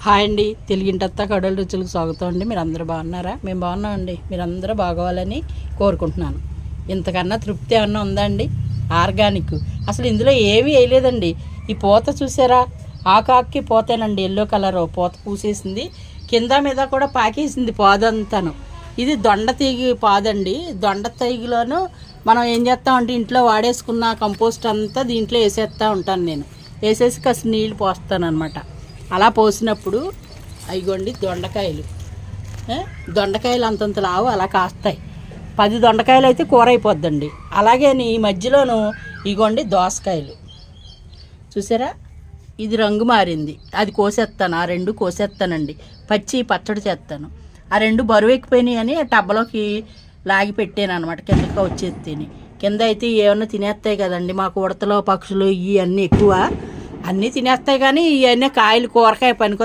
Hi అండి, తెలుగింటత్త కడల రుచులకు స్వాగతం అండి. మీరు అందరూ బాగున్నారా? మేము బాగున్నామండి. మీరు అందరూ బాగోవాలని కోరుకుంటున్నాను. ఇంతకన్నా తృప్తి ఏమన్నా ఉందా అండి? ఆర్గానిక్ అసలు ఇందులో ఏమీ వేయలేదండి. ఈ పూత చూసారా? ఆకాకి పోతేనండి, ఎల్లో కలర్ పూత పూసేసింది. కింద మీద కూడా పాకేసింది పాదంతాను. ఇది దొండ తీగి పాదండి. దొండ తీగిలోను మనం ఏం చేస్తామంటే ఇంట్లో వాడేసుకున్న కంపోస్ట్ అంతా దీంట్లో వేసేస్తూ ఉంటాను నేను. వేసేసి కాస్త నీళ్ళు పోస్తాను అనమాట. అలా పోసినప్పుడు అయిగోండి దొండకాయలు అంతంత లావు అలా కాస్తాయి. 10 దొండకాయలు అయితే కూర అయిపోద్దండి. అలాగే ఈ మధ్యలోనూ ఇగోండి దోసకాయలు చూసారా, ఇది రంగు మారింది. అది కోసేస్తాను, ఆ 2 కోసేస్తానండి. పచ్చడి చేస్తాను. ఆ 2 బరువు ఎక్కిపోయినాయి అని టబ్బలోకి లాగి పెట్టాను అనమాట. కిందకి వచ్చేది తిని కింద అయితే ఏమన్నా తినేస్తాయి కదండి. మాకు ఉడతలు పక్షులు ఇవన్నీ ఎక్కువ అన్నీ తినేస్తాయి. కానీ ఇవన్నీ కాయలు కూరకాయ పనికొస్తాయి.